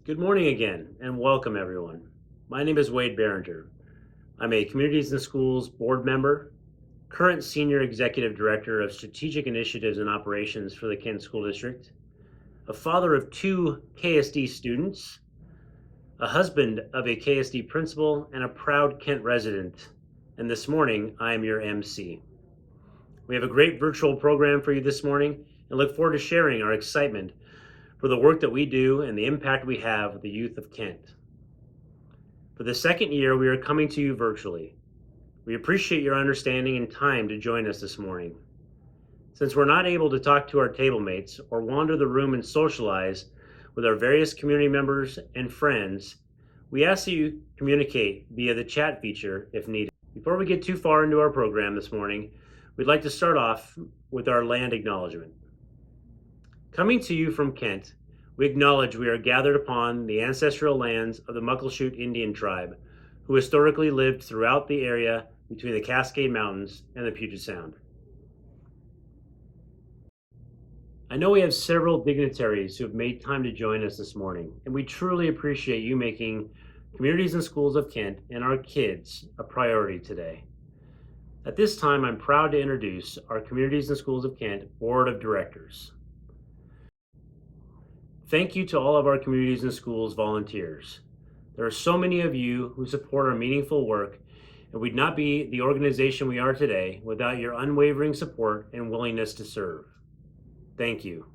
Good morning again, and welcome everyone. My name is Wade Behringer. I'm a Communities and Schools board member, current Senior Executive Director of Strategic Initiatives and Operations for the Kent School District, a father of two KSD students, a husband of a KSD principal, and a proud Kent resident. And this morning, I am your MC. We have a great virtual program for you this morning and look forward to sharing our excitement for the work that we do and the impact we have with the youth of Kent. For the second year, we are coming to you virtually. We appreciate your understanding and time to join us this morning. Since we're not able to talk to our table mates or wander the room and socialize with our various community members and friends, we ask that you communicate via the chat feature if needed. Before we get too far into our program this morning, we'd like to start off with our land acknowledgement. Coming to you from Kent, we acknowledge we are gathered upon the ancestral lands of the Muckleshoot Indian tribe, who historically lived throughout the area between the Cascade Mountains and the Puget Sound. I know we have several dignitaries who have made time to join us this morning, and we truly appreciate you making Communities and Schools of Kent and our kids a priority today. At this time, I'm proud to introduce our Communities and Schools of Kent Board of Directors. Thank you to all of our Communities and Schools volunteers. There are so many of you who support our meaningful work, and we'd not be the organization we are today without your unwavering support and willingness to serve. Thank you.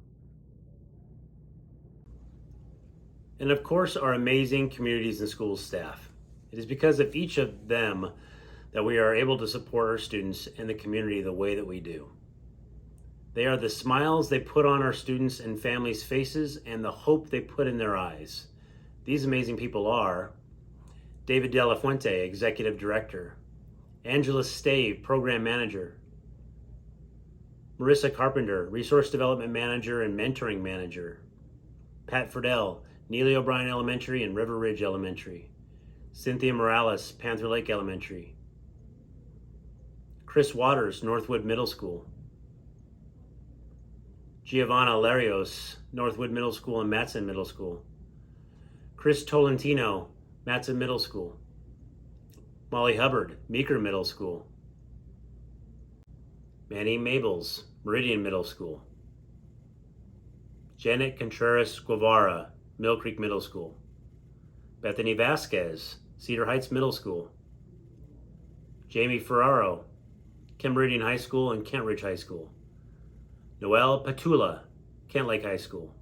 And of course, our amazing Communities and Schools staff. It is because of each of them that we are able to support our students and the community the way that we do. They are the smiles they put on our students and families' faces and the hope they put in their eyes. These amazing people are David De La Fuente, Executive Director, Angela Stave, Program Manager, Marissa Carpenter, Resource Development Manager and Mentoring Manager, Pat Friedel, Neely O'Brien Elementary and River Ridge Elementary, Cynthia Morales, Panther Lake Elementary, Chris Waters, Northwood Middle School, Giovanna Larios, Northwood Middle School and Matson Middle School, Chris Tolentino, Matson Middle School, Molly Hubbard, Meeker Middle School, Manny Mabels, Meridian Middle School, Janet Contreras Guevara, Mill Creek Middle School, Bethany Vasquez, Cedar Heights Middle School, Jamie Ferraro, Kent Meridian High School and Kent Ridge High School, Noel Patula, Kent Lake High School,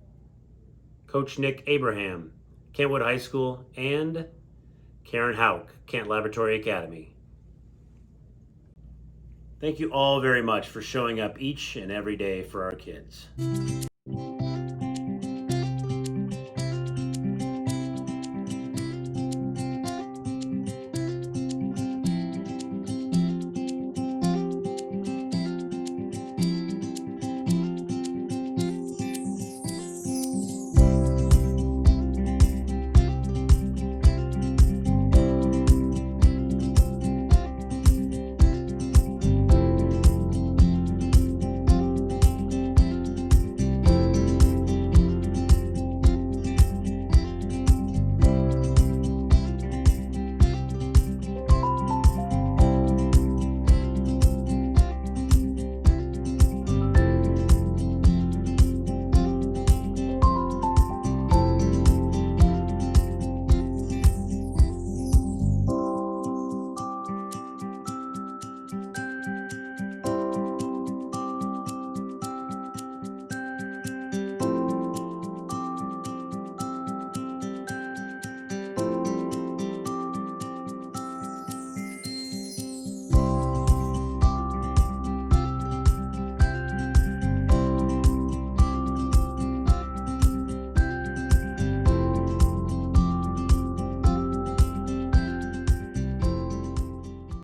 Coach Nick Abraham, Kentwood High School, and Karen Hauk, Kent Laboratory Academy. Thank you all very much for showing up each and every day for our kids.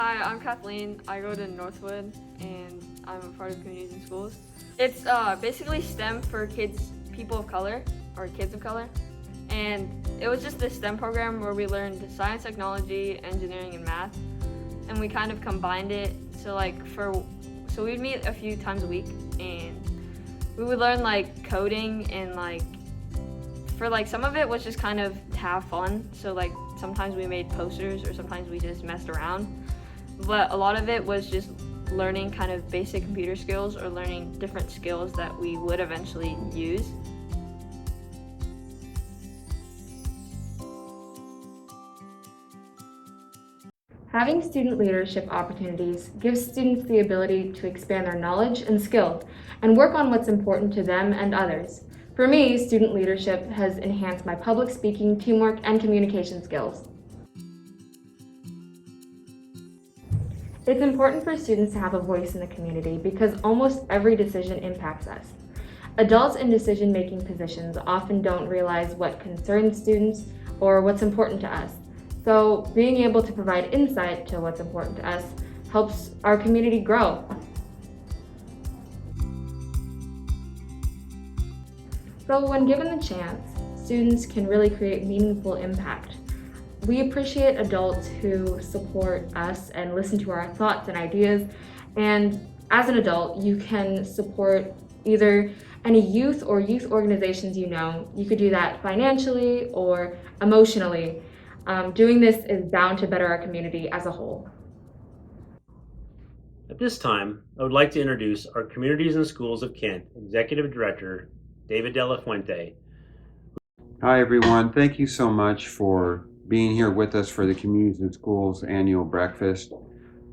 Hi, I'm Kathleen. I go to Northwood and I'm a part of Communities and Schools. It's basically STEM for people of color, or kids of color. And it was just this STEM program where we learned science, technology, engineering, and math. And we kind of combined it. So we'd meet a few times a week and we would learn like coding and like for like some of it was just kind of to have fun. So like sometimes we made posters or sometimes we just messed around. But a lot of it was just learning kind of basic computer skills or learning different skills that we would eventually use. Having student leadership opportunities gives students the ability to expand their knowledge and skills and work on what's important to them and others. For me, student leadership has enhanced my public speaking, teamwork, and communication skills. It's important for students to have a voice in the community because almost every decision impacts us. Adults in decision-making positions often don't realize what concerns students or what's important to us. So being able to provide insight to what's important to us helps our community grow. So when given the chance, students can really create meaningful impact. We appreciate adults who support us and listen to our thoughts and ideas. And as an adult, you can support either any youth or youth organizations you know. You could do that financially or emotionally. Doing this is bound to better our community as a whole. At this time, I would like to introduce our Communities and Schools of Kent Executive Director, David De La Fuente. Hi, everyone. Thank you so much for being here with us for the Communities and Schools annual breakfast.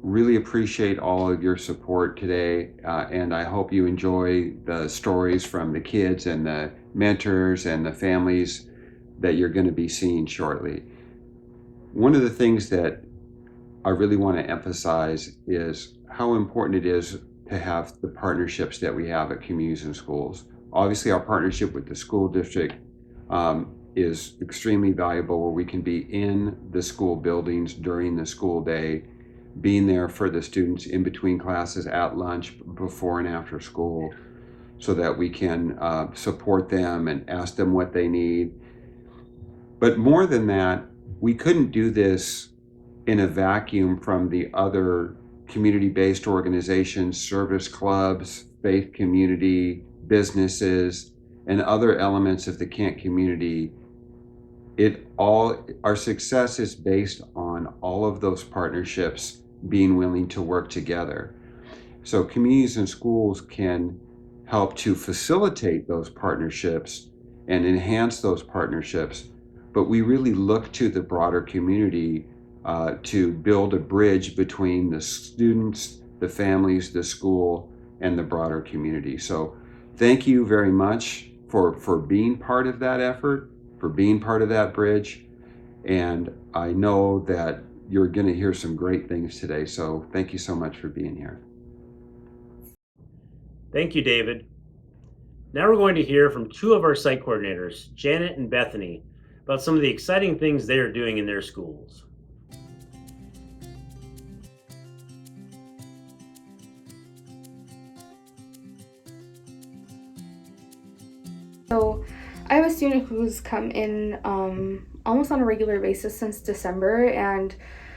Really appreciate all of your support today, and I hope you enjoy the stories from the kids and the mentors and the families that you're going to be seeing shortly. One of the things that I really want to emphasize is how important it is to have the partnerships that we have at Communities and Schools. Obviously, our partnership with the school district is extremely valuable, where we can be in the school buildings during the school day, being there for the students in between classes, at lunch, before and after school, so that we can support them and ask them what they need. But more than that, we couldn't do this in a vacuum from the other community-based organizations, service clubs, faith community, businesses, and other elements of the Kent community. Our success is based on all of those partnerships being willing to work together. So Communities and Schools can help to facilitate those partnerships and enhance those partnerships, but we really look to the broader community to build a bridge between the students, the families, the school, and the broader community. So thank you very much for being part of that effort, for being part of that bridge. And I know that you're going to hear some great things today. So thank you so much for being here. Thank you, David. Now we're going to hear from two of our site coordinators, Janet and Bethany, about some of the exciting things they are doing in their schools. So I have a student who's come in almost on a regular basis since December, and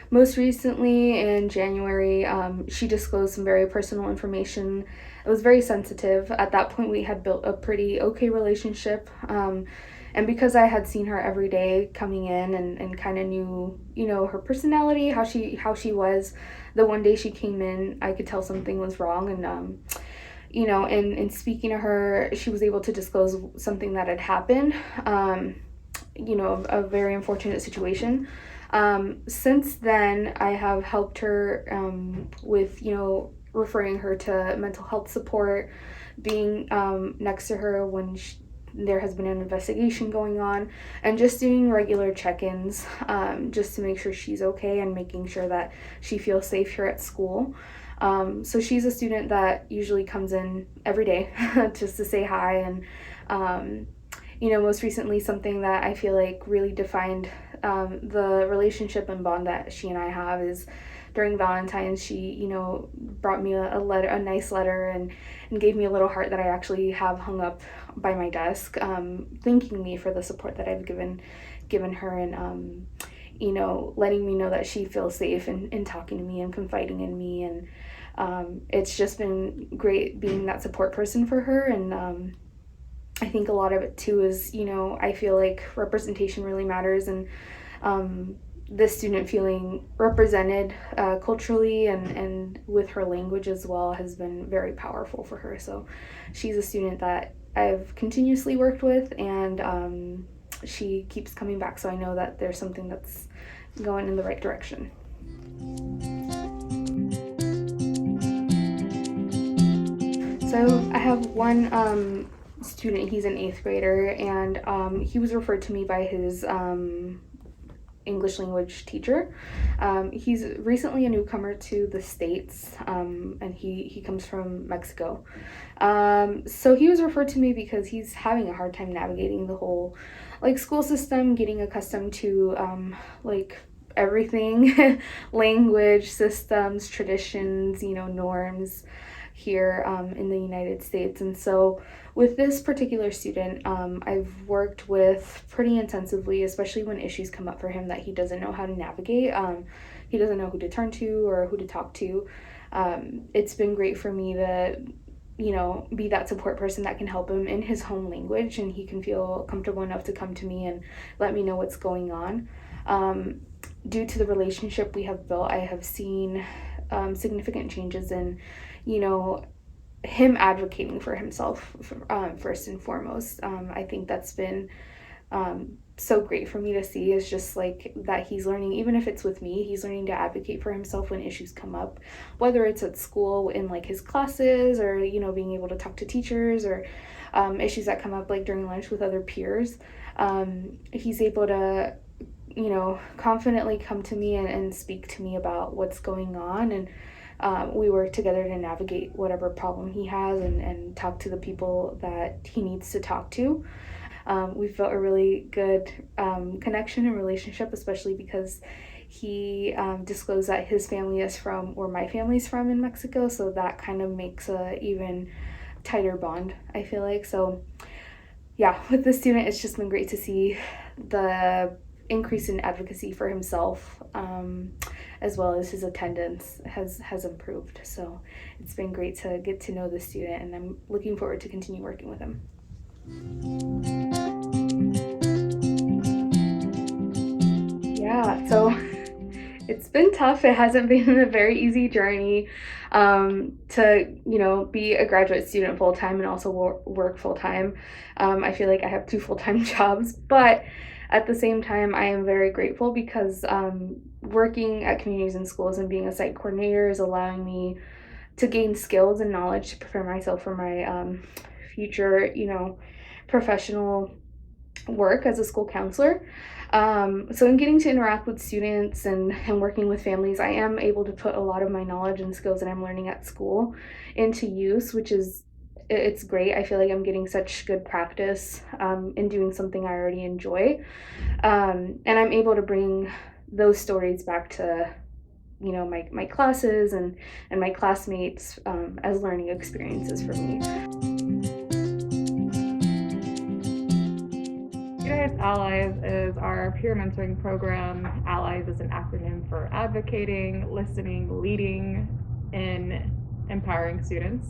most recently in January, she disclosed some very personal information. It was very sensitive. At that point, we had built a pretty okay relationship, and because I had seen her every day coming in and kind of knew, her personality, how she was, the one day she came in, I could tell something was wrong, and in speaking to her, she was able to disclose something that had happened, a very unfortunate situation. Since then, I have helped her with, referring her to mental health support, being next to her when there has been an investigation going on, and just doing regular check-ins just to make sure she's okay and making sure that she feels safe here at school. So she's a student that usually comes in every day just to say hi, and most recently, something that I feel like really defined the relationship and bond that she and I have is during Valentine's, she, brought me a nice letter and gave me a little heart that I actually have hung up by my desk, thanking me for the support that I've given her, and letting me know that she feels safe in talking to me and confiding in me, and it's just been great being that support person for her, and I think a lot of it too is, I feel like representation really matters, and this student feeling represented culturally and with her language as well has been very powerful for her. So she's a student that I've continuously worked with, and she keeps coming back. So I know that there's something that's going in the right direction. So I have one student, he's an 8th grader, and he was referred to me by his English language teacher. He's recently a newcomer to the States, and he comes from Mexico. So he was referred to me because he's having a hard time navigating the whole school system, getting accustomed to everything, language, systems, traditions, norms here in the United States. And so with this particular student, I've worked with pretty intensively, especially when issues come up for him that he doesn't know how to navigate. He doesn't know who to turn to or who to talk to. It's been great for me to be that support person that can help him in his home language, and he can feel comfortable enough to come to me and let me know what's going on. Due to the relationship we have built, I have seen significant changes in, him advocating for himself first and foremost. I think that's been so great for me to see, is just that he's learning, even if it's with me, he's learning to advocate for himself when issues come up, whether it's at school in his classes, or being able to talk to teachers, or issues that come up during lunch with other peers. He's able to confidently come to me and speak to me about what's going on, and we work together to navigate whatever problem he has, and talk to the people that he needs to talk to. We've built a really good connection and relationship, especially because he disclosed that his family is from where my family's from in Mexico, so that kind of makes a even tighter bond, I feel like. So yeah, with this student, it's just been great to see the increase in advocacy for himself, as well as his attendance has improved. So it's been great to get to know the student, and I'm looking forward to continue working with him. Yeah, so it's been tough. It hasn't been a very easy journey to be a graduate student full-time and also work full-time. I feel like I have 2 full-time jobs, but at the same time, I am very grateful because working at communities and schools and being a site coordinator is allowing me to gain skills and knowledge to prepare myself for my future, professional work as a school counselor. So in getting to interact with students and working with families, I am able to put a lot of my knowledge and skills that I'm learning at school into use, which is, it's great. I feel like I'm getting such good practice in doing something I already enjoy. And I'm able to bring those stories back to, my classes and my classmates as learning experiences for me. United Allies is our peer mentoring program. Allies is an acronym for advocating, listening, leading, and empowering students.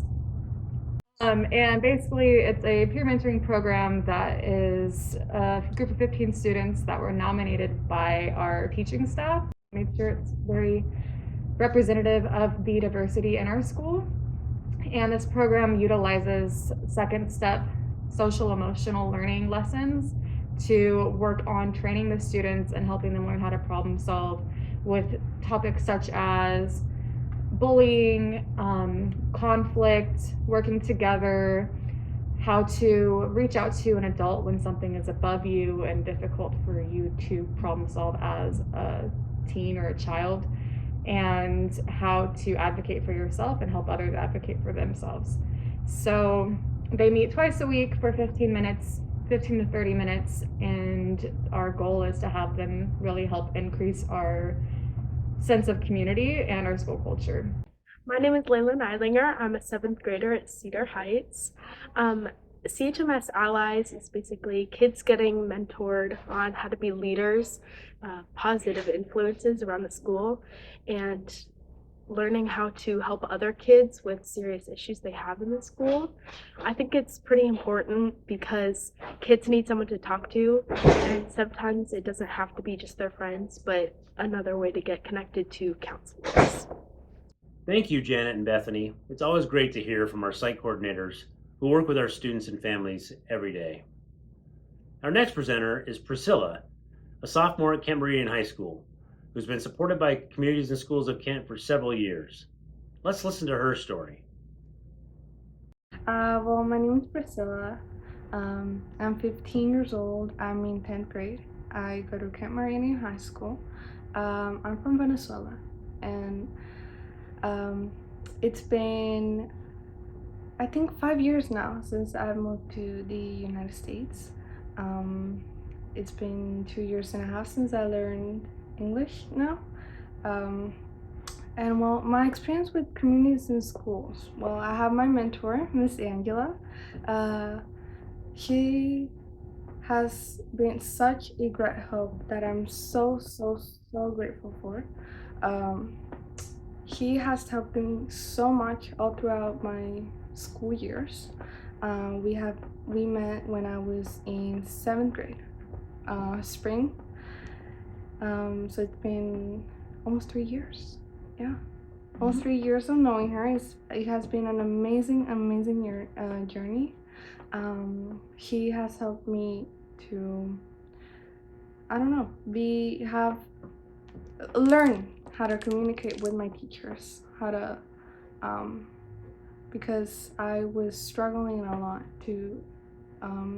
And basically, it's a peer mentoring program that is a group of 15 students that were nominated by our teaching staff. Made sure it's very representative of the diversity in our school. And this program utilizes second step social emotional learning lessons to work on training the students and helping them learn how to problem solve with topics such as bullying, conflict, working together, how to reach out to an adult when something is above you and difficult for you to problem solve as a teen or a child, and how to advocate for yourself and help others advocate for themselves. So they meet twice a week for 15 to 30 minutes, and our goal is to have them really help increase our sense of community and our school culture. My name is Layla Neidlinger. I'm a 7th grader at Cedar Heights. CHMS Allies is basically kids getting mentored on how to be leaders, positive influences around the school. And learning how to help other kids with serious issues they have in the school. I think it's pretty important because kids need someone to talk to, and sometimes it doesn't have to be just their friends, but another way to get connected to counselors. Thank you, Janet and Bethany. It's always great to hear from our site coordinators who work with our students and families every day. Our next presenter is Priscilla, a sophomore at Kent Meridian High School, who's been supported by Communities and Schools of Kent for several years. Let's listen to her story. Well, my name is Priscilla. I'm 15 years old. I'm in 10th grade. I go to Kent Meridian High School. I'm from Venezuela, and it's been, I think, 5 years now since I moved to the United States. It's been 2 years and a half since I learned English now. And well, my experience with communities and schools. Well, I have my mentor, Miss Angela. She has been such a great help that I'm so grateful for. He has helped me so much all throughout my school years. We met when I was in 7th grade, spring. So it's been almost 3 years. Yeah, almost 3 years of knowing her. It has been an amazing journey. He has helped me to, I don't know, learn how to communicate with my teachers, how to, because I was struggling a lot to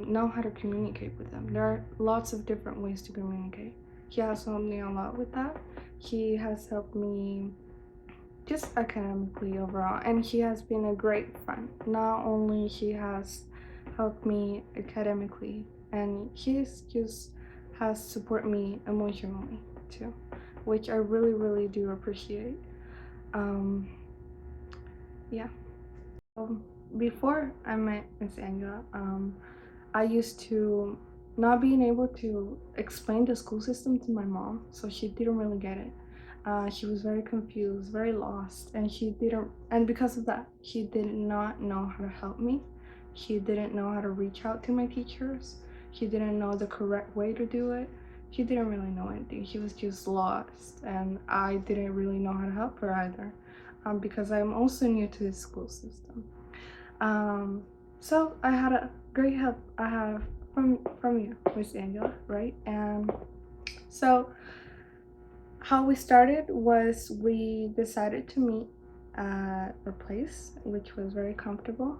know how to communicate with them. There are lots of different ways to communicate. He has helped me a lot with that. He has helped me just academically overall, and he has been a great friend. Not only he has helped me academically, and he has supported me emotionally too, which I really do appreciate. Yeah. Before I met Miss Angela, I used to not being able to explain the school system to my mom, so she didn't really get it. She was very confused, very lost, and because of that, she did not know how to help me. She didn't know how to reach out to my teachers. She didn't know the correct way to do it. She didn't really know anything. She was just lost, and I didn't really know how to help her either, because I'm also new to the school system. So I had a great help from you, Miss Angela, right? And so how we started was we decided to meet at a place which was very comfortable,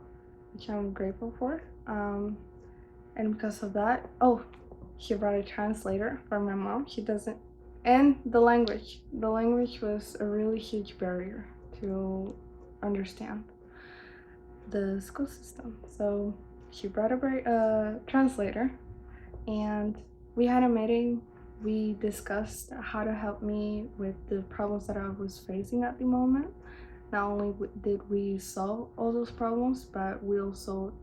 which I'm grateful for. And because of that, she brought a translator for my mom. She doesn't, and the language was a really huge barrier to understand the school system. So she brought a translator, and we had a meeting. We discussed how to help me with the problems that I was facing at the moment. Not only did we solve all those problems, but we also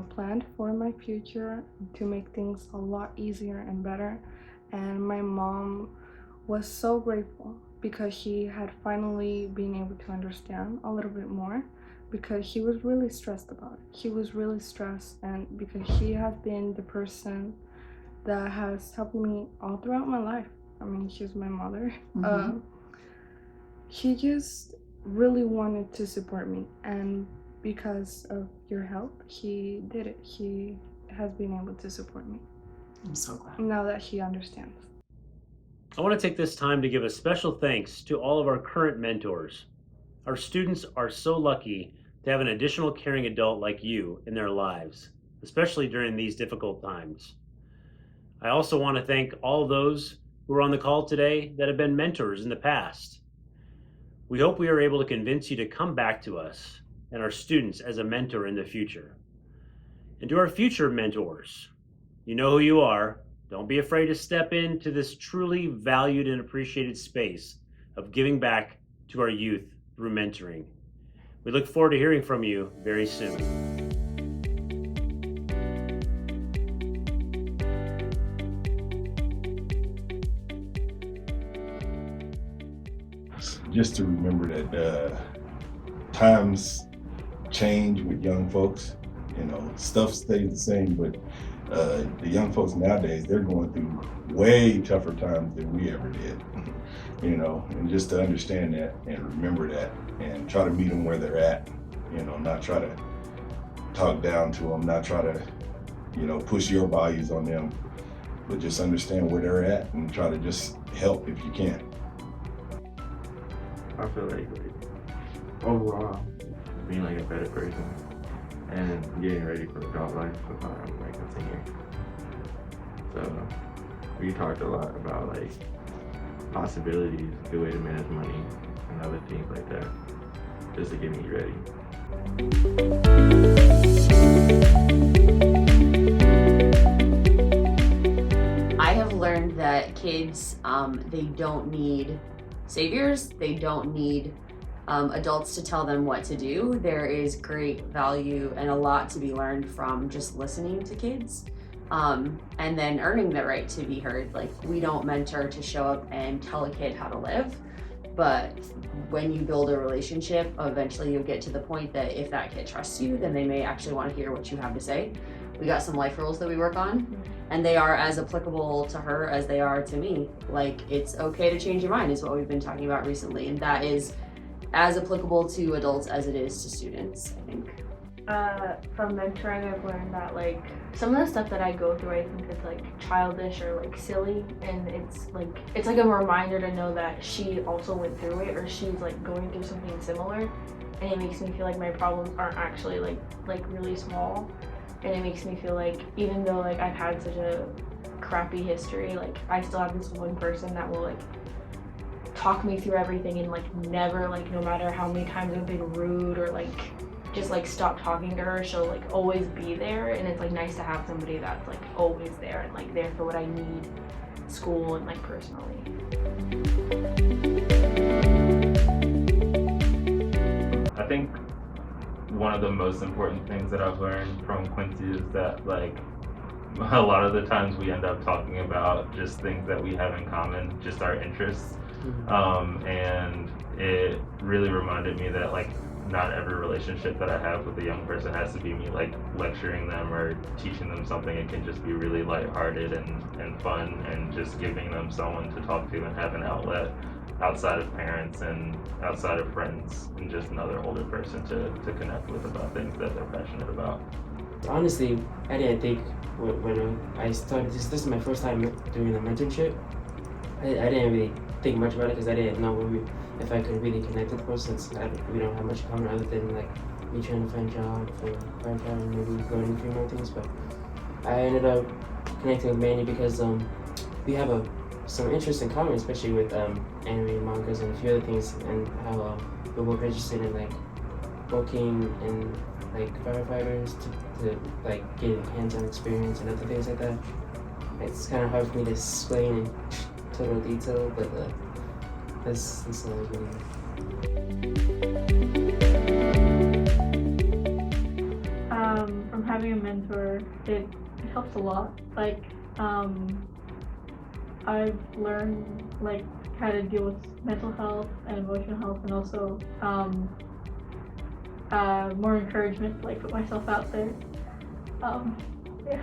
planned for my future to make things a lot easier and better. And my mom was so grateful because she had finally been able to understand a little bit more, because she was really stressed about it. She was really stressed, and because she has been the person that has helped me all throughout my life. I mean, she's my mother. She just really wanted to support me, and because of your help, she did it. She has been able to support me. I'm so glad. Now that she understands. I want to take this time to give a special thanks to all of our current mentors. Our students are so lucky to have an additional caring adult like you in their lives, especially during these difficult times. I also want to thank all those who are on the call today that have been mentors in the past. We hope we are able to convince you to come back to us and our students as a mentor in the future. And to our future mentors, you know who you are. Don't be afraid to step into this truly valued and appreciated space of giving back to our youth through mentoring. We look forward to hearing from you very soon. folks, just to remember that times change with young folks. You know, stuff stays the same, but the young folks nowadays, they're going through way tougher times than we ever did. You know, and just to understand that and remember that and try to meet them where they're at. You know, not try to talk down to them, not try to, you know, push your values on them, but just understand where they're at and try to just help if you can. I feel like overall, being like a better person and getting ready for adult life if I'm like a senior. So we talked a lot about like possibilities, good way to manage money and other things like that, just to get me ready. I have learned that kids, they don't need saviors. They don't need adults to tell them what to do. There is great value and a lot to be learned from just listening to kids, and then earning the right to be heard. Like, we don't mentor to show up and tell a kid how to live, but when you build a relationship, eventually you'll get to the point that if that kid trusts you, then they may actually want to hear what you have to say. We got some life rules that we work on, and they are as applicable to her as they are to me. Like, it's okay to change your mind is what we've been talking about recently, and that is as applicable to adults as it is to students, I think. From mentoring, I've learned that like some of the stuff that I go through, I think it's like childish or like silly, and it's like a reminder to know that she also went through it, or she's like going through something similar, and it makes me feel like my problems aren't actually like really small, and it makes me feel like even though like I've had such a crappy history, like I still have this one person that will like talk me through everything and like never, like no matter how many times I've been rude or like just like stop talking to her, she'll like always be there. And it's like nice to have somebody that's like always there and like there for what I need, school and like personally. I think one of the most important things that I've learned from Quincy is that like a lot of the times we end up talking about just things that we have in common, just our interests. And it really reminded me that like not every relationship that I have with a young person has to be me like lecturing them or teaching them something. It can just be really lighthearted and fun, and just giving them someone to talk to and have an outlet outside of parents and outside of friends, and just another older person to connect with about things that they're passionate about. Honestly, I didn't think when I started this is my first time doing a mentorship. I didn't really think much about it because I didn't know if I could really connect with the person, since we don't have much in common other than like me trying to find a job for part-time and maybe going to a few more things. But I ended up connecting with Manny because we have some interests in common, especially with anime, mangas, and a few other things, and how we're both interested in like working in like firefighters to like get hands-on experience and other things like that. It's kind of hard for me to explain in total detail, but this is really. From having a mentor, it helps a lot. Like, I've learned like how to deal with mental health and emotional health, and also more encouragement to like put myself out there. Yeah.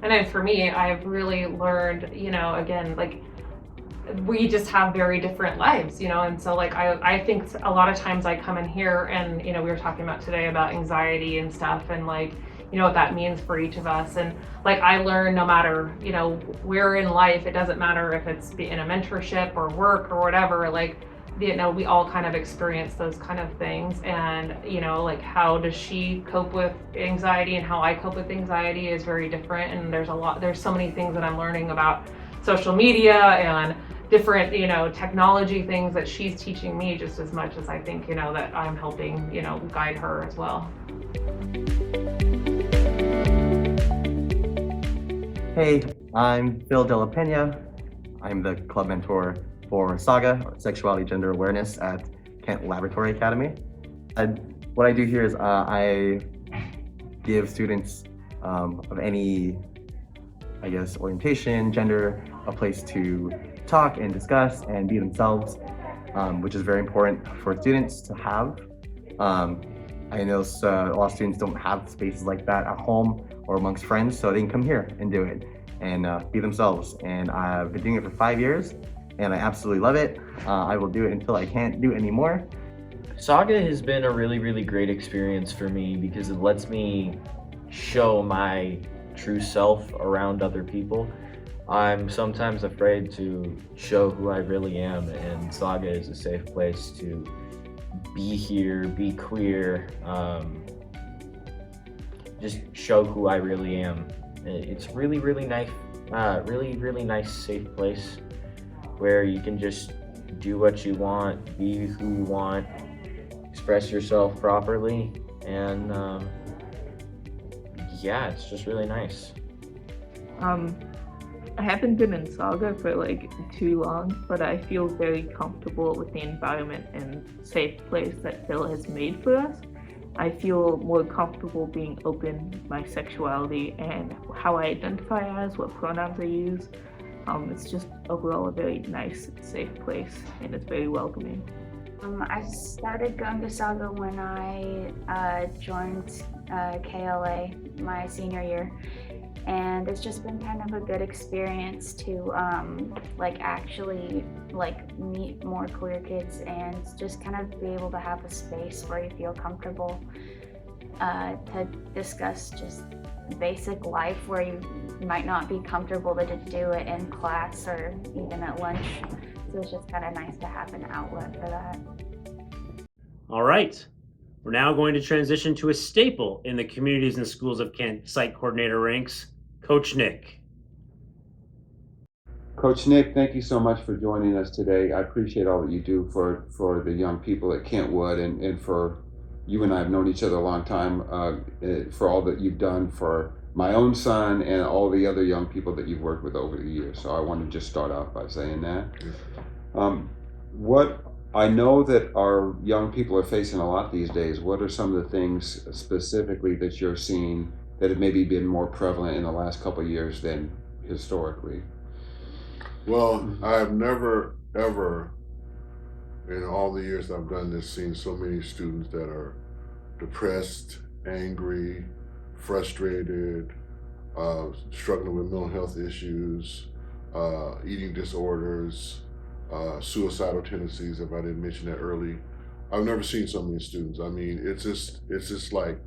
And then for me, I've really learned, you know, again, like we just have very different lives, you know, and so like I think a lot of times I come in here and, you know, we were talking about today about anxiety and stuff, and like, you know, what that means for each of us. And like I learn no matter, you know, where in life, it doesn't matter if it's in a mentorship or work or whatever, like, you know, we all kind of experience those kind of things. And, you know, like how does she cope with anxiety and how I cope with anxiety is very different. And there's so many things that I'm learning about social media and different, you know, technology things that she's teaching me just as much as I think, you know, that I'm helping, you know, guide her as well. Hey, I'm Phil De La Pena. I'm the club mentor for SAGA, or Sexuality Gender Awareness, at Kent Laboratory Academy. What I do here is I give students of any, I guess, orientation, gender, a place to talk and discuss and be themselves. which is very important for students to have. I know a lot of students don't have spaces like that at home or amongst friends, so they can come here and do it and be themselves. And I've been doing it for 5 years, and I absolutely love it. I will do it until I can't do it anymore. Saga has been a really, really great experience for me because it lets me show my true self around other people. I'm sometimes afraid to show who I really am, and Saga is a safe place to be here, be queer, just show who I really am. It's really, really nice, really nice, safe place where you can just do what you want, be who you want, express yourself properly, and yeah, it's just really nice. I haven't been in Saga for like too long, but I feel very comfortable with the environment and safe place that Phil has made for us. I feel more comfortable being open with my sexuality and how I identify as, what pronouns I use. It's just overall a very nice, safe place, and it's very welcoming. I started going to Saga when I joined KLA my senior year, and it's just been kind of a good experience to actually meet more queer kids and just kind of be able to have a space where you feel comfortable to discuss just basic life where you might not be comfortable to do it in class or even at lunch. So it's just kind of nice to have an outlet for that. All right. We're now going to transition to a staple in the Communities and Schools of Kent site coordinator ranks, Coach Nick. Coach Nick, thank you so much for joining us today. I appreciate all that you do for the young people at Kentwood, and for you and I have known each other a long time, for all that you've done for my own son and all the other young people that you've worked with over the years. So I want to just start off by saying that. What I know that our young people are facing a lot these days. What are some of the things specifically that you're seeing that have maybe been more prevalent in the last couple of years than historically? Well, I've never, ever, in all the years I've done this, seen so many students that are depressed, angry, frustrated, struggling with mental health issues, eating disorders, suicidal tendencies, if I didn't mention that early. I've never seen so many students. I mean, it's just like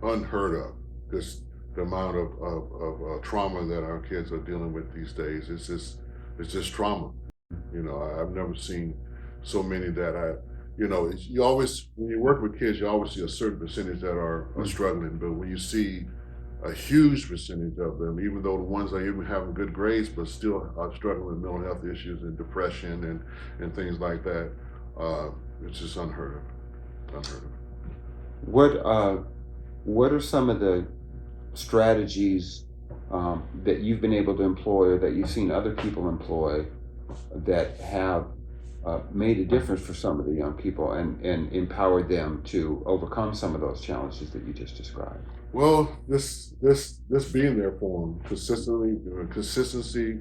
unheard of, just the amount of trauma that our kids are dealing with these days. It's just trauma. You know, I've never seen so many that you always, when you work with kids, you always see a certain percentage that are struggling, but when you see a huge percentage of them, even though the ones are even having good grades, but still are struggling with mental health issues and depression and things like that, it's just unheard of. What are some of the strategies that you've been able to employ or that you've seen other people employ that have made a difference for some of the young people and empowered them to overcome some of those challenges that you just described? Well, this being there for them, consistency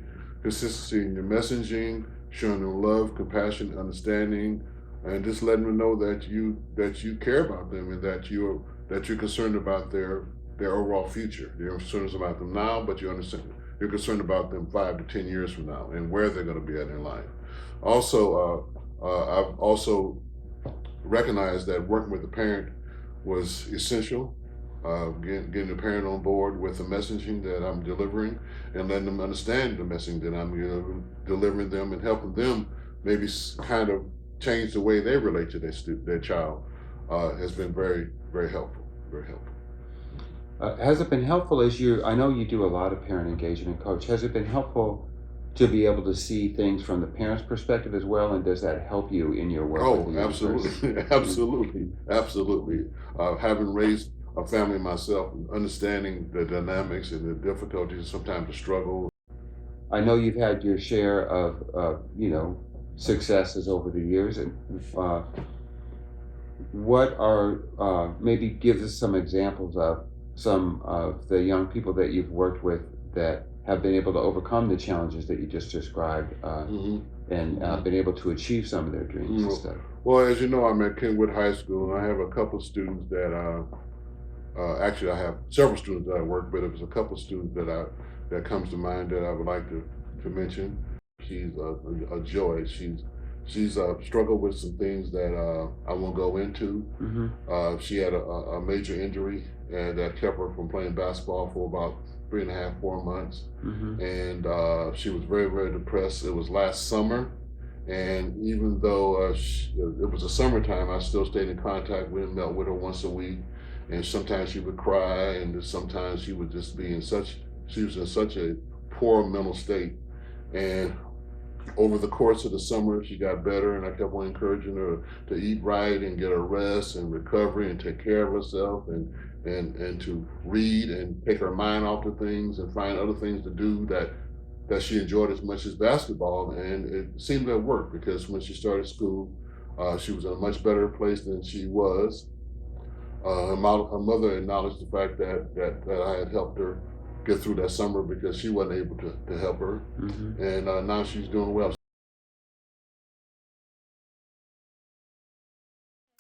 in your messaging, showing them love, compassion, understanding, and just letting them know that you care about them and that you're concerned about their overall future. You're concerned about them now, but you're concerned about them 5 to 10 years from now and where they're going to be at in life. Also, I've also recognized that working with the parent was essential. Getting the parent on board with the messaging that I'm delivering and letting them understand the messaging that I'm delivering them and helping them maybe kind of change the way they relate to their child has been very, very helpful, very helpful. Has it been helpful I know you do a lot of parent engagement, Coach, has it been helpful to be able to see things from the parent's perspective as well, and does that help you in your work? Oh, absolutely, absolutely. Having raised a family myself, understanding the dynamics and the difficulties, sometimes the struggle. I know you've had your share of successes over the years, and what are maybe give us some examples of some of the young people that you've worked with that have been able to overcome the challenges that you just described and been able to achieve some of their dreams and stuff. Well, as you know, I'm at Kenwood High School, and I have a couple of students that actually I have several students that I work with. There's a couple of students that comes to mind that I would like to mention. She's a joy. She's struggled with some things that I won't go into. She had a major injury and that kept her from playing basketball for about 3.5, 4 months. And she was very, very depressed. It was last summer. And even though it was the summertime, I still stayed in contact with her, met with her once a week. And sometimes she would cry, and sometimes she would just be she was in such a poor mental state. And over the course of the summer, she got better, and I kept on encouraging her to eat right and get her rest and recovery and take care of herself and to read and take her mind off of things and find other things to do that she enjoyed as much as basketball. And it seemed to work, because when she started school, she was in a much better place than she was. Her mother acknowledged the fact that I had helped her get through that summer because she wasn't able to help her. And now she's doing well.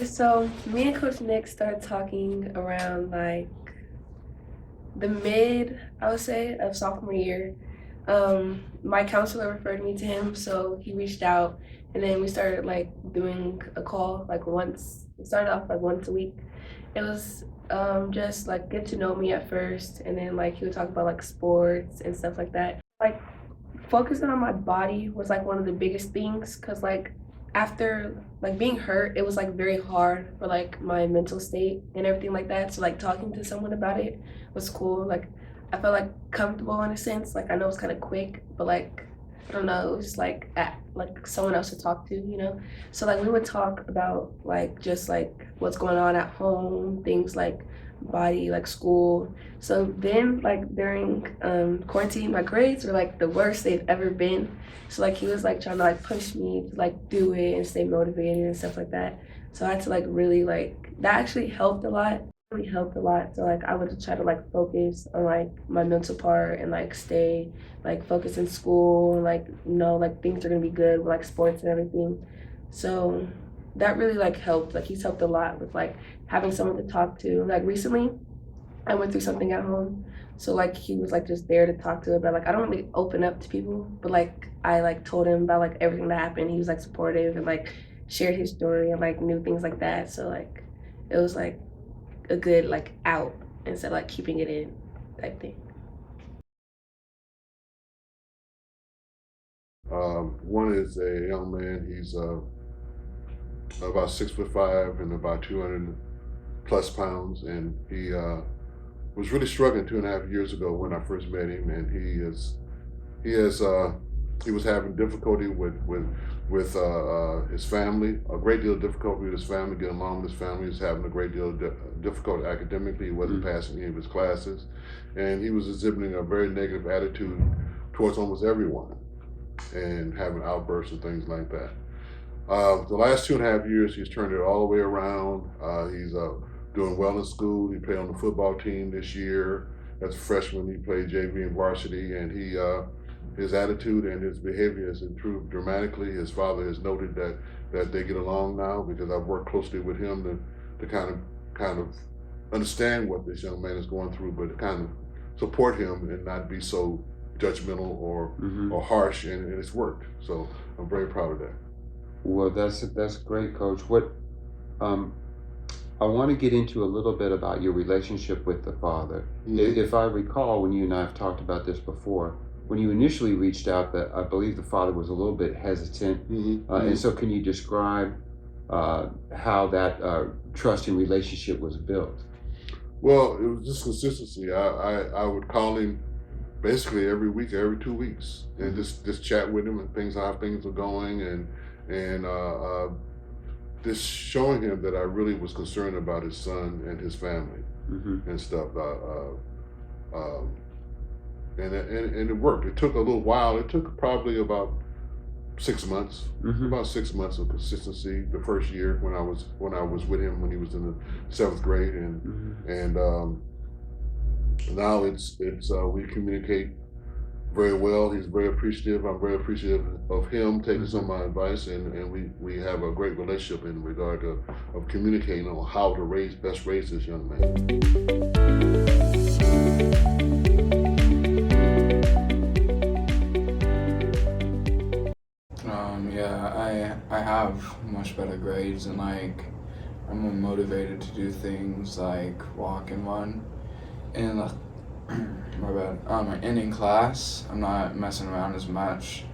So me and Coach Nick started talking around like the mid, I would say, of sophomore year. My counselor referred me to him, so he reached out, and then we started like doing a call like once. It started off like once a week. It was just like get to know me at first, and then like he would talk about like sports and stuff like that. Like focusing on my body was like one of the biggest things, because like after like being hurt, it was like very hard for like my mental state and everything like that. So like talking to someone about it was cool. Like I felt like comfortable in a sense. Like I know it's kind of quick, but like I don't know, it was just like someone else to talk to, you know? So like we would talk about like just like what's going on at home, things like body, like school. So then like during quarantine, my grades were like the worst they've ever been. So like he was like trying to like push me to like do it and stay motivated and stuff like that. So I had to like really like, that actually helped a lot. Really helped a lot. So like I would try to like focus on like my mental part and like stay like focused in school and like like things are gonna be good with like sports and everything. So that really like helped. Like he's helped a lot with like having someone to talk to. Like recently I went through something at home, so like he was like just there to talk to about like I don't really open up to people, but like I like told him about like everything that happened. He was like supportive and like shared his story and like knew things like that. So like it was like a good like out instead of like keeping it in type thing. One is a young man. He's about 6'5" and about 200 plus pounds, and he was really struggling 2.5 years ago when I first met him, and he was having difficulty with his family, a great deal of difficulty with his family, getting along with his family. He was having a great deal of difficulty academically. He wasn't passing any of his classes, and he was exhibiting a very negative attitude towards almost everyone and having outbursts and things like that. The last 2.5 years, he's turned it all the way around. He's doing well in school. He played on the football team this year. As a freshman, he played JV and varsity, and his attitude and his behavior has improved dramatically. His father has noted that they get along now, because I've worked closely with him to kind of understand what this young man is going through, but to kind of support him and not be so judgmental or harsh, and it's worked. So I'm very proud of that. Well, that's great, Coach. What I want to get into a little bit about your relationship with the father. If I recall, when you and I have talked about this before, when you initially reached out, that I believe the father was a little bit hesitant, and so can you describe how that trust and relationship was built? Well, it was just consistency. I would call him basically every week, every 2 weeks, and just chat with him and how things are going, and just showing him that I really was concerned about his son and his family and stuff. And it worked. It took a little while. It took probably about 6 months, about 6 months of consistency. The first year when I was with him when he was in the 7th grade, and now it's we communicate very well. He's very appreciative. I'm very appreciative of him taking some of my advice, and we have a great relationship in regard of communicating on how to best raise this young man. Yeah, I have much better grades, and like I'm more motivated to do things like walk and run. And my bad. And in class, I'm not messing around as much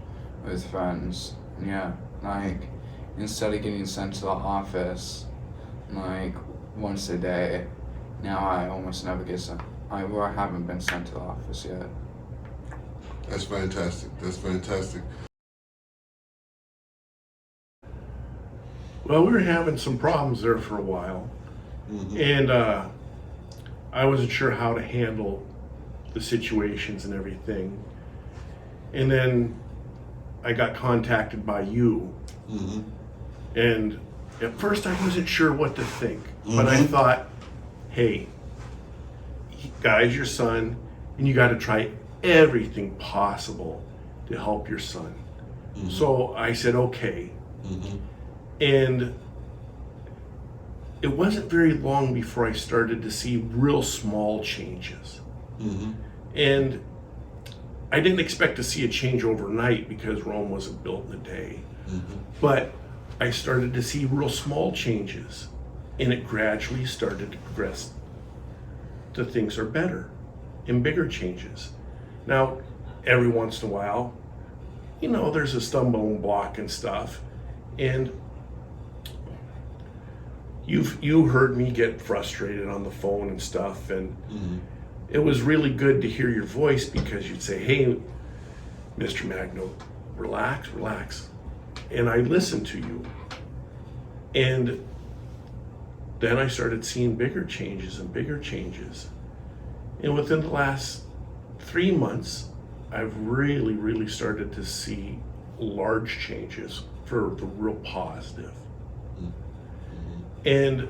with friends. Yeah, like instead of getting sent to the office like once a day, now I almost never get sent. I haven't been sent to the office yet. That's fantastic. That's fantastic. Well, we were having some problems there for a while, and I wasn't sure how to handle the situations and everything. And then I got contacted by you, and at first I wasn't sure what to think, but I thought, hey, Guy's your son, and you got to try everything possible to help your son. So I said, okay. And it wasn't very long before I started to see real small changes. And I didn't expect to see a change overnight because Rome wasn't built in a day. But I started to see real small changes, and it gradually started to progress to things are better and bigger changes. Now, every once in a while, you know, there's a stumbling block and stuff. And you heard me get frustrated on the phone and stuff, and it was really good to hear your voice because you'd say, hey, Mr. Magno, relax. And I listened to you. And then I started seeing bigger changes and bigger changes. And within the last 3 months, I've really started to see large changes for the real positive. And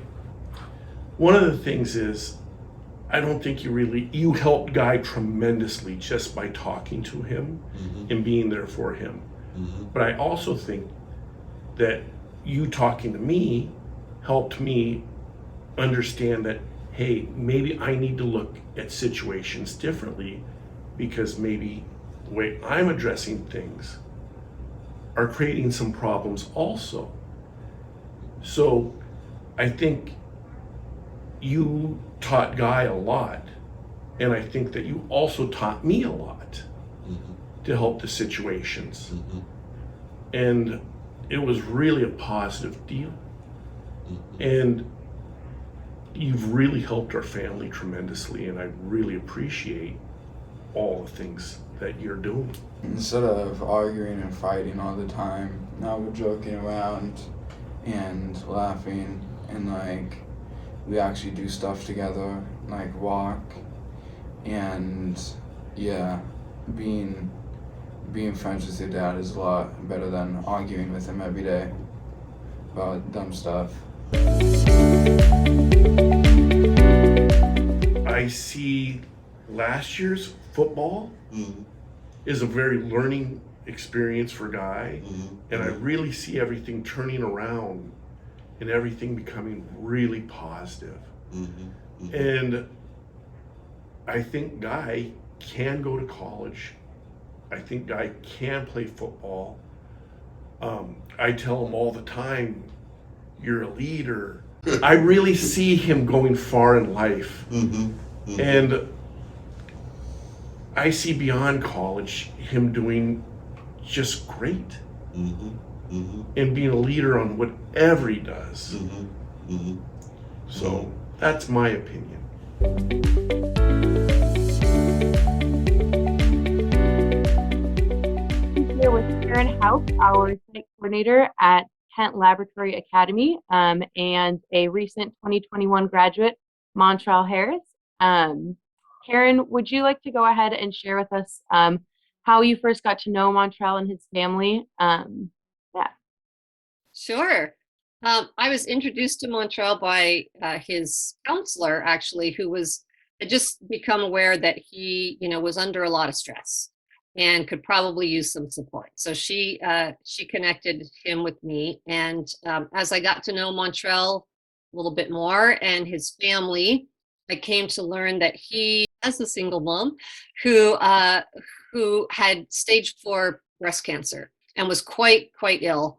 one of the things is, I don't think you helped Guy tremendously just by talking to him and being there for him. But I also think that you talking to me helped me understand that, hey, maybe I need to look at situations differently because maybe the way I'm addressing things are creating some problems also. So I think you taught Guy a lot, and I think that you also taught me a lot to help the situations. And it was really a positive deal. And you've really helped our family tremendously, and I really appreciate all the things that you're doing. Instead of arguing and fighting all the time, now we're joking around and laughing, and like we actually do stuff together, like walk, and yeah, being friends with your dad is a lot better than arguing with him every day about dumb stuff. I see last year's football is a very learning experience for Guy, and I really see everything turning around and everything becoming really positive. And I think Guy can go to college. I think Guy can play football. I tell him all the time, you're a leader. I really see him going far in life. And I see beyond college him doing just great. And being a leader on whatever he does. So that's my opinion. Here with Karen House, our site coordinator at Kent Laboratory Academy, and a recent 2021 graduate, Montreal Harris. Karen, would you like to go ahead and share with us how you first got to know Montreal and his family? Yeah. Sure. I was introduced to Montreal by his counselor, actually, who had just become aware that he, was under a lot of stress. and could probably use some support. So she connected him with me, and as I got to know Montrell a little bit more and his family, I came to learn that he, as a single mom, who had stage 4 breast cancer and was quite ill,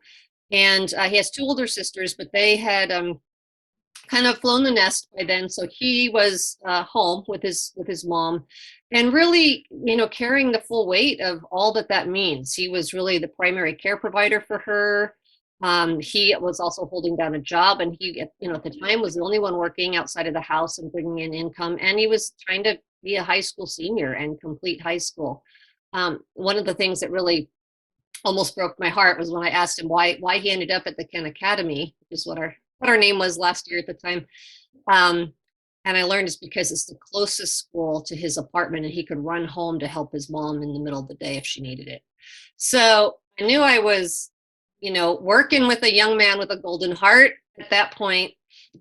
and he has 2 older sisters, but they had kind of flown the nest by then. So he was home with his mom, and really, carrying the full weight of all that means. He was really the primary care provider for her. He was also holding down a job, and he, at the time, was the only one working outside of the house and bringing in income. And he was trying to be a high school senior and complete high school. One of the things that really almost broke my heart was when I asked him why he ended up at the Kent Academy, which is what our name was last year at the time. And I learned it's because it's the closest school to his apartment, and he could run home to help his mom in the middle of the day if she needed it. So I knew I was, working with a young man with a golden heart at that point.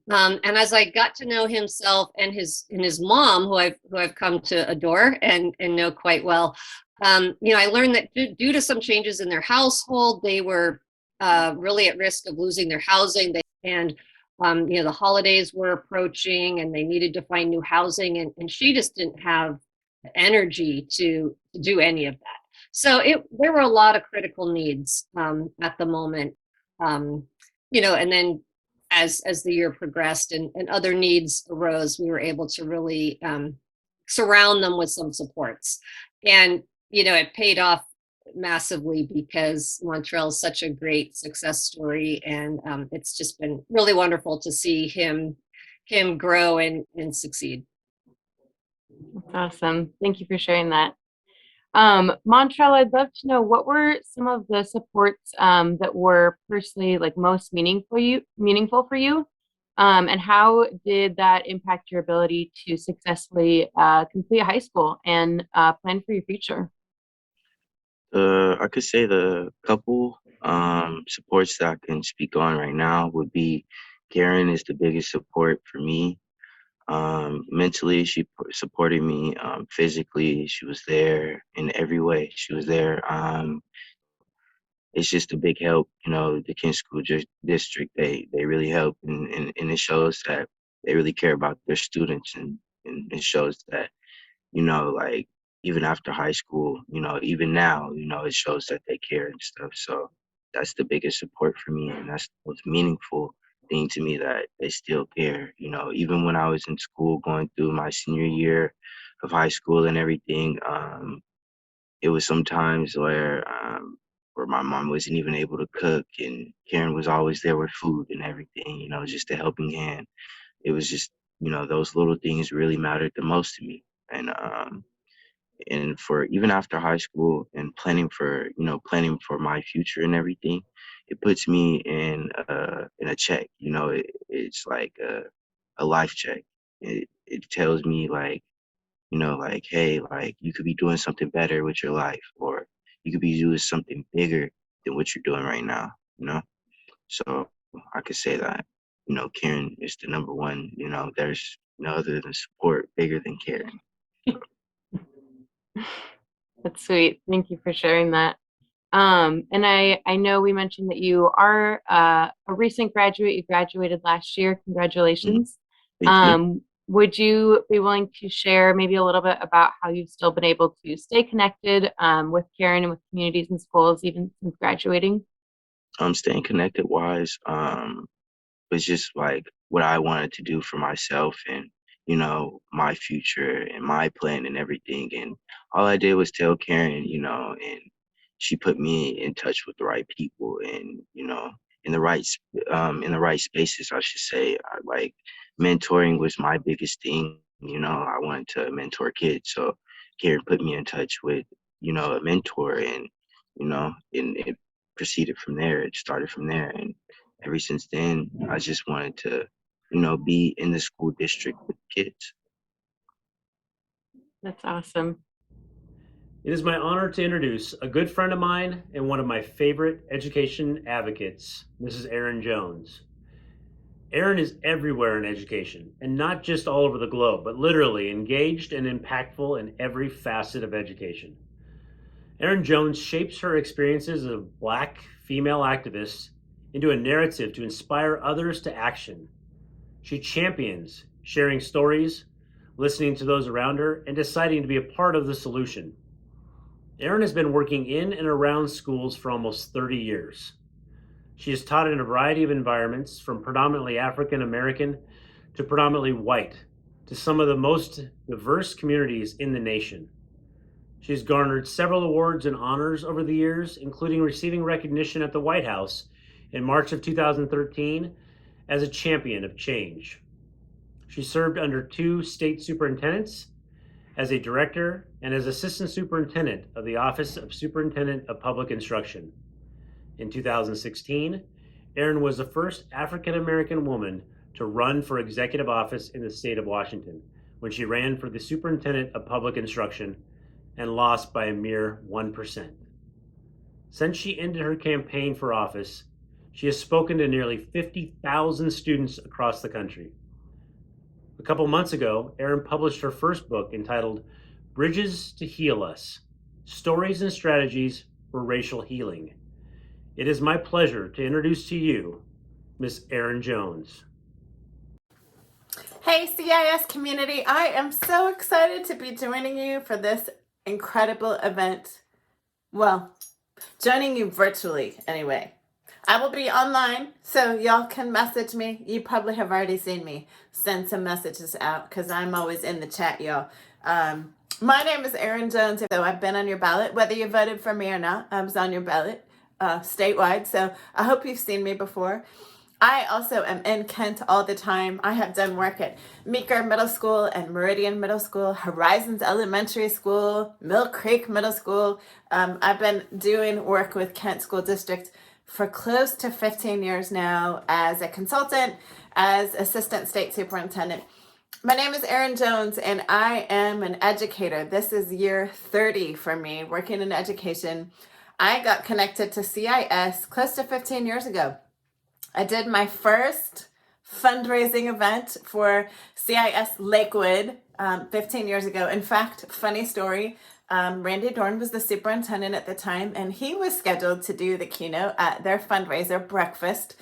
And as I got to know himself and his mom, who I've come to adore and know quite well, I learned that due to some changes in their household, they were really at risk of losing their housing. The holidays were approaching, and they needed to find new housing, and she just didn't have the energy to do any of that. So there were a lot of critical needs at the moment, and then as the year progressed and other needs arose, we were able to really surround them with some supports. And it paid off massively because Montrell is such a great success story, and it's just been really wonderful to see him grow and succeed. That's awesome. Thank you for sharing that. Montrell, I'd love to know, what were some of the supports that were personally most meaningful for you, and how did that impact your ability to successfully complete high school and plan for your future? I could say the couple supports that I can speak on right now would be Karen is the biggest support for me. Mentally, she supported me. Physically, she was there in every way. She was there. It's just a big help. The Kent School District, they really help, and it shows that they really care about their students, and it shows that, even after high school, even now, it shows that they care and stuff. So that's the biggest support for me, and that's the most meaningful thing to me, that they still care. Even when I was in school going through my senior year of high school and everything, it was sometimes where my mom wasn't even able to cook, and Karen was always there with food and everything, just a helping hand. It was just, those little things really mattered the most to me. And for even after high school and planning for my future and everything, it puts me in a check. It's like a life check. It tells me hey, you could be doing something better with your life, or you could be doing something bigger than what you're doing right now. So I could say that Karen is the number one. There's no other than support bigger than Karen. That's sweet. Thank you for sharing that. And I know we mentioned that you are a recent graduate. You graduated last year. Congratulations. Thank you. Would you be willing to share maybe a little bit about how you've still been able to stay connected with Karen and with communities and schools even since graduating? Staying connected wise, was just what I wanted to do for myself and, my future and my plan and everything. And all I did was tell Karen, and she put me in touch with the right people and, in the right spaces, I should say. Mentoring was my biggest thing. I wanted to mentor kids. So Karen put me in touch with, a mentor, and, and it proceeded from there. It started from there. And ever since then, I just wanted to, be in the school district with kids. That's awesome. It is my honor to introduce a good friend of mine and one of my favorite education advocates, Mrs. Erin Jones. Erin is everywhere in education, and not just all over the globe, but literally engaged and impactful in every facet of education. Erin Jones shapes her experiences as a Black female activist into a narrative to inspire others to action. She champions sharing stories, listening to those around her, and deciding to be a part of the solution. Erin has been working in and around schools for almost 30 years. She has taught in a variety of environments, from predominantly African American to predominantly white, to some of the most diverse communities in the nation. She has garnered several awards and honors over the years, including receiving recognition at the White House in March of 2013 as a champion of change. She served under 2 state superintendents, as a director and as assistant superintendent of the Office of Superintendent of Public Instruction. In 2016, Erin was the first African American woman to run for executive office in the state of Washington, when she ran for the Superintendent of Public Instruction and lost by a mere 1%. Since she ended her campaign for office, she has spoken to nearly 50,000 students across the country. A couple months ago, Erin published her first book entitled Bridges to Heal Us: Stories and Strategies for Racial Healing. It is my pleasure to introduce to you Miss Erin Jones. Hey CIS community, I am so excited to be joining you for this incredible event. Well, joining you virtually anyway. I will be online, so y'all can message me. You probably have already seen me send some messages out because I'm always in the chat, y'all. My name is Erin Jones, so I've been on your ballot. Whether you voted for me or not, I was on your ballot statewide, so I hope you've seen me before. I also am in Kent all the time. I have done work at Meeker Middle School and Meridian Middle School, Horizons Elementary School, Mill Creek Middle School. I've been doing work with Kent School District for close to 15 years now as a consultant, as assistant state superintendent. My name is Erin Jones and I am an educator. This is year 30 for me working in education. I got connected to CIS close to 15 years ago. I did my first fundraising event for CIS Lakewood 15 years ago. In fact, funny story, Randy Dorn was the superintendent at the time, and he was scheduled to do the keynote at their fundraiser breakfast,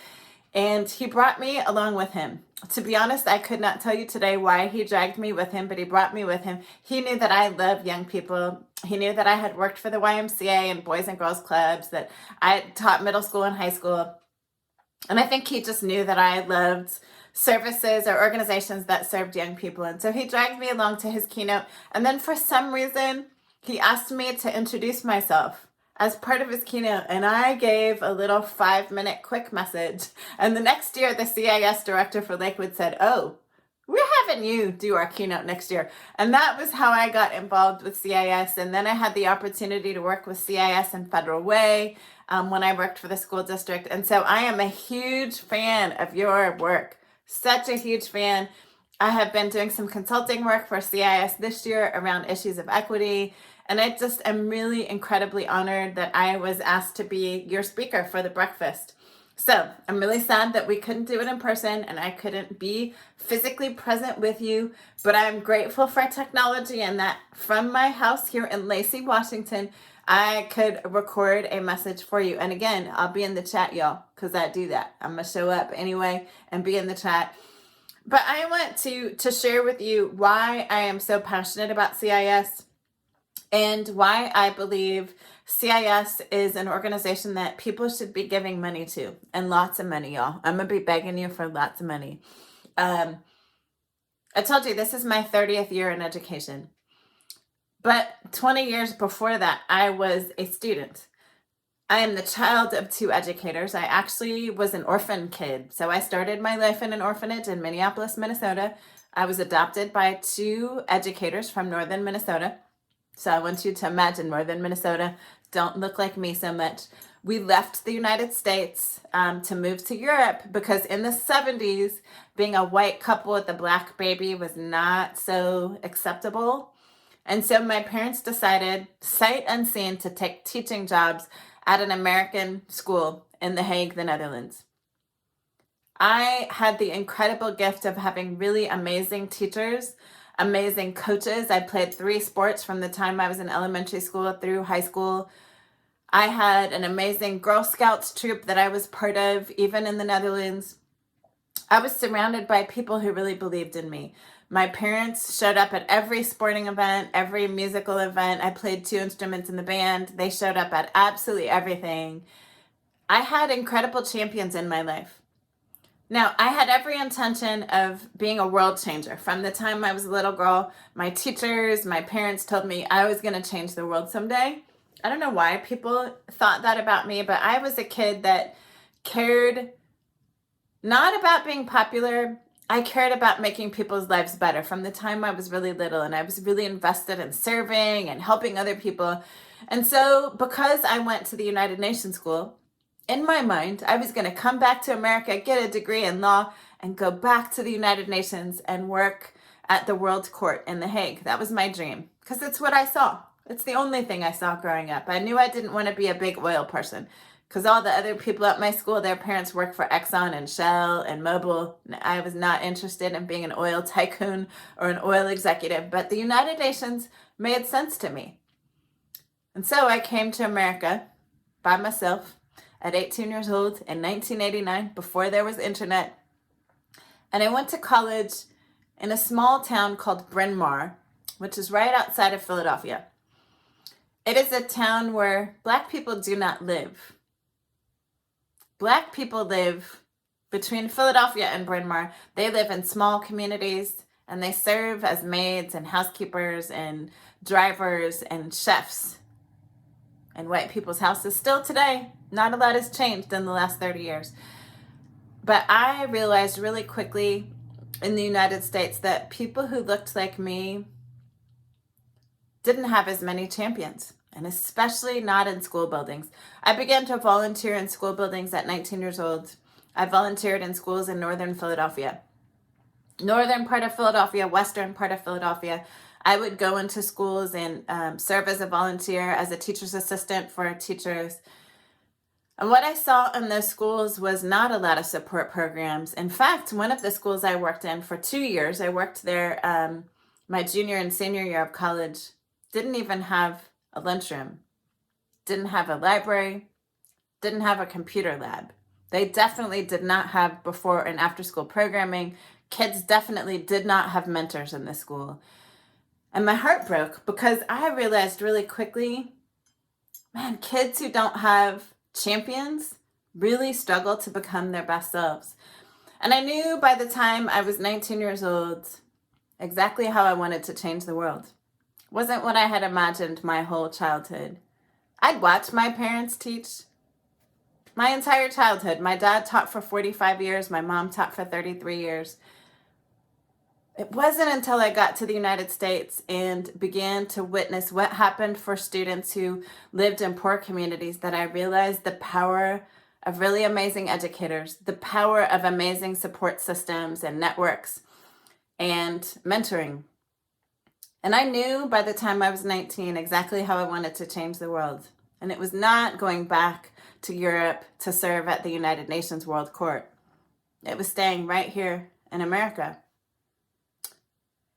and he brought me along with him. To be honest, I could not tell you today why he dragged me with him, but he brought me with him. He knew that I love young people. He knew that I had worked for the YMCA and Boys and Girls Clubs, that I taught middle school and high school. And I think he just knew that I loved services or organizations that served young people. And so he dragged me along to his keynote. And then for some reason, he asked me to introduce myself as part of his keynote. And I gave a little 5-minute quick message. And the next year, the CIS director for Lakewood said, "Oh, we're having you do our keynote next year." And that was how I got involved with CIS. And then I had the opportunity to work with CIS in Federal Way when I worked for the school district. And so I am a huge fan of your work, such a huge fan. I have been doing some consulting work for CIS this year around issues of equity. And I just am really incredibly honored that I was asked to be your speaker for the breakfast. So I'm really sad that we couldn't do it in person and I couldn't be physically present with you, but I'm grateful for technology and that from my house here in Lacey, Washington, I could record a message for you. And again, I'll be in the chat, y'all, because I do that. I'm going to show up anyway and be in the chat. But I want to share with you why I am so passionate about CIS and why I believe CIS is an organization that people should be giving money to, and lots of money, y'all. I'm going to be begging you for lots of money. I told you this is my 30th year in education. But 20 years before that, I was a student. I am the child of 2 educators. I actually was an orphan kid. So I started my life in an orphanage in Minneapolis, Minnesota. I was adopted by 2 educators from northern Minnesota. So I want you to imagine northern Minnesota. Don't look like me so much. We left the United States to move to Europe because in the 70s, being a white couple with a black baby was not so acceptable. And so my parents decided, sight unseen, to take teaching jobs at an American school in The Hague, the Netherlands. I had the incredible gift of having really amazing teachers amazing coaches. I played 3 sports from the time I was in elementary school through high school. I had an amazing Girl Scouts troop that I was part of, even in the Netherlands. I was surrounded by people who really believed in me. My parents showed up at every sporting event, every musical event. I played 2 instruments in the band. They showed up at absolutely everything. I had incredible champions in my life. Now, I had every intention of being a world changer. From the time I was a little girl, my teachers, my parents told me I was going to change the world someday. I don't know why people thought that about me, but I was a kid that cared not about being popular. I cared about making people's lives better from the time I was really little, and I was really invested in serving and helping other people. And so because I went to the United Nations School, in my mind, I was going to come back to America, get a degree in law, and go back to the United Nations and work at the World Court in The Hague. That was my dream, because it's what I saw. It's the only thing I saw growing up. I knew I didn't want to be a big oil person, because all the other people at my school, their parents worked for Exxon and Shell and Mobil. I was not interested in being an oil tycoon or an oil executive, but the United Nations made sense to me. And so I came to America by myself at 18 years old in 1989, before there was internet. And I went to college in a small town called Bryn Mawr, which is right outside of Philadelphia. It is a town where Black people do not live. Black people live between Philadelphia and Bryn Mawr. They live in small communities, and they serve as maids and housekeepers and drivers and chefs in white people's houses still today. Not a lot has changed in the last 30 years. But I realized really quickly in the United States that people who looked like me didn't have as many champions, and especially not in school buildings. I began to volunteer in school buildings at 19 years old. I volunteered in schools in northern Philadelphia. Northern part of Philadelphia, western part of Philadelphia. I would go into schools and serve as a volunteer, as a teacher's assistant for teachers. And what I saw in those schools was not a lot of support programs. In fact, one of the schools I worked in for 2 years, I worked there my junior and senior year of college, didn't even have a lunchroom, didn't have a library, didn't have a computer lab. They definitely did not have before and after school programming. Kids definitely did not have mentors in this school. And my heart broke because I realized really quickly, man, kids who don't have champions really struggle to become their best selves. And I knew by the time I was 19 years old exactly how I wanted to change the world. It wasn't what I had imagined my whole childhood. I'd watched my parents teach my entire childhood. My dad taught for 45 years. My mom taught for 33 years. It wasn't until I got to the United States and began to witness what happened for students who lived in poor communities that I realized the power of really amazing educators, the power of amazing support systems and networks and mentoring. And I knew by the time I was 19 exactly how I wanted to change the world. And it was not going back to Europe to serve at the United Nations World Court. It was staying right here in America.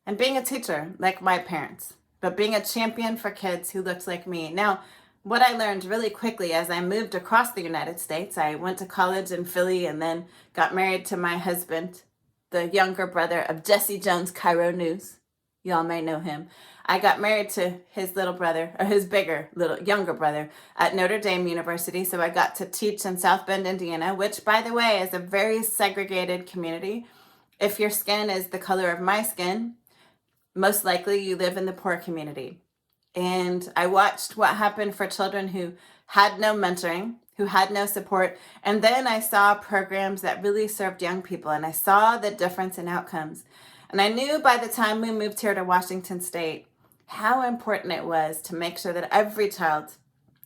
And being a teacher like my parents, but being a champion for kids who looked like me. Now, what I learned really quickly as I moved across the United States, I went to college in Philly and then got married to my husband, the younger brother of Jesse Jones, Cairo News. Y'all may know him. I got married to his little brother, or his younger brother at Notre Dame University. So I got to teach in South Bend, Indiana, which, by the way, is a very segregated community. If your skin is the color of my skin, most likely you live in the poor community. And I watched what happened for children who had no mentoring, who had no support. And then I saw programs that really served young people, and I saw the difference in outcomes. And I knew by the time we moved here to Washington State how important it was to make sure that every child,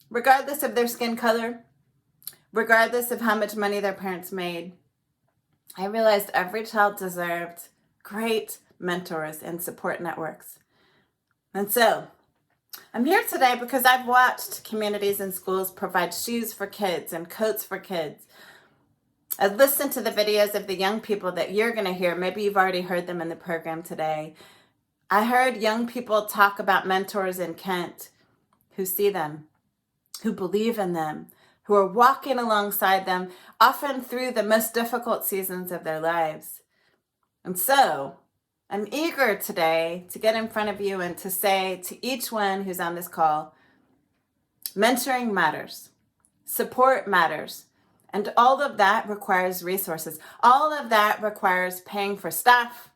regardless of their skin color, regardless of how much money their parents made, I realized every child deserved great mentors and support networks. And so I'm here today because I've watched communities and schools provide shoes for kids and coats for kids. I've listened to the videos of the young people that you're going to hear. Maybe you've already heard them in the program today. I heard young people talk about mentors in Kent who see them, who believe in them, who are walking alongside them, often through the most difficult seasons of their lives. And so, I'm eager today to get in front of you and to say to each one who's on this call, mentoring matters, support matters, and all of that requires resources. All of that requires paying for staff,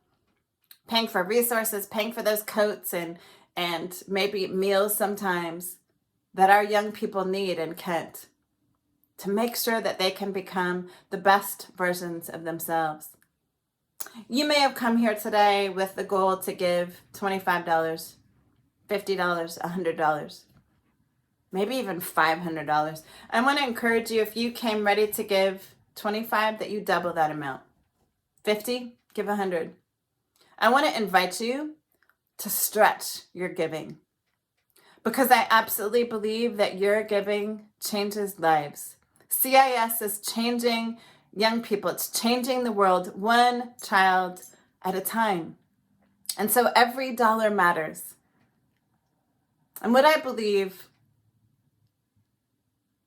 paying for resources, paying for those coats and maybe meals sometimes that our young people need in Kent to make sure that they can become the best versions of themselves. You may have come here today with the goal to give $25, $50, $100, maybe even $500. I want to encourage you, if you came ready to give 25, that you double that amount. 50, give 100. I want to invite you to stretch your giving, because I absolutely believe that your giving changes lives. CIS is changing young people. It's changing the world one child at a time. And so every dollar matters. And what I believe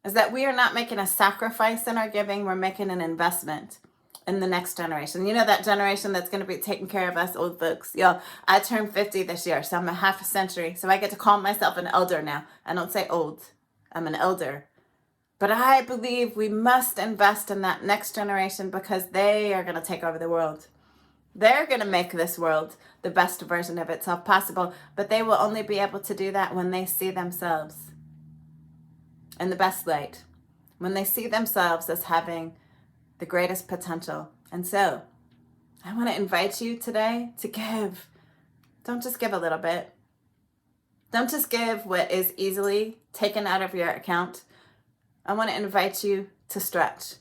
is that we are not making a sacrifice in our giving, we're making an investment in the next generation. You know, that generation that's going to be taking care of us old folks. Yo, I turned 50 this year, so I'm a half a century. So I get to call myself an elder now. I don't say old, I'm an elder. But I believe we must invest in that next generation because they are going to take over the world. They're going to make this world the best version of itself possible, but they will only be able to do that when they see themselves in the best light, when they see themselves as having the greatest potential. And so I want to invite you today to give. Don't just give a little bit. Don't just give what is easily taken out of your account. I want to invite you to stretch.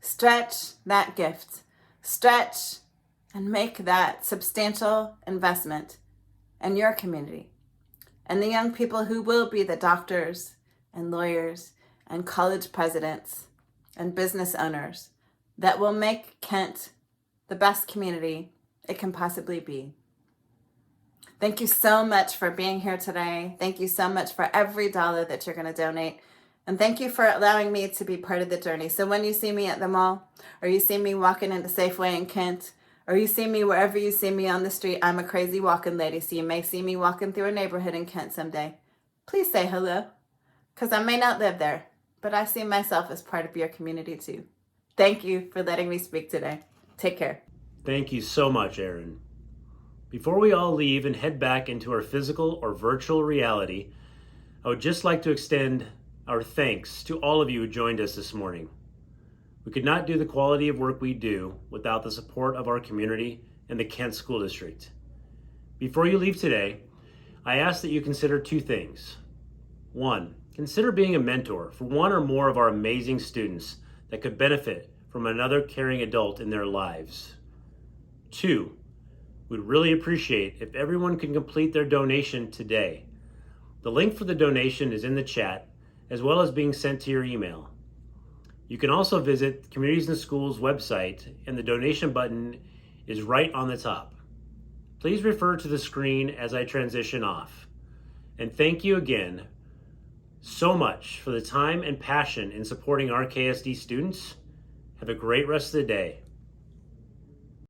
Stretch that gift. Stretch and make that substantial investment in your community and the young people who will be the doctors and lawyers and college presidents and business owners that will make Kent the best community it can possibly be. Thank you so much for being here today. Thank you so much for every dollar that you're going to donate. And thank you for allowing me to be part of the journey. So when you see me at the mall, or you see me walking into Safeway in Kent, or you see me wherever you see me on the street, I'm a crazy walking lady, so you may see me walking through a neighborhood in Kent someday. Please say hello, because I may not live there, but I see myself as part of your community too. Thank you for letting me speak today. Take care. Thank you so much, Erin. Before we all leave and head back into our physical or virtual reality, I would just like to extend our thanks to all of you who joined us this morning. We could not do the quality of work we do without the support of our community and the Kent School District. Before you leave today, I ask that you consider two things. One, consider being a mentor for one or more of our amazing students that could benefit from another caring adult in their lives. Two, we'd really appreciate if everyone can complete their donation today. The link for the donation is in the chat, as well as being sent to your email. You can also visit Communities in Schools website, and the donation button is right on the top. Please refer to the screen as I transition off. And thank you again so much for the time and passion in supporting our KSD students. Have a great rest of the day.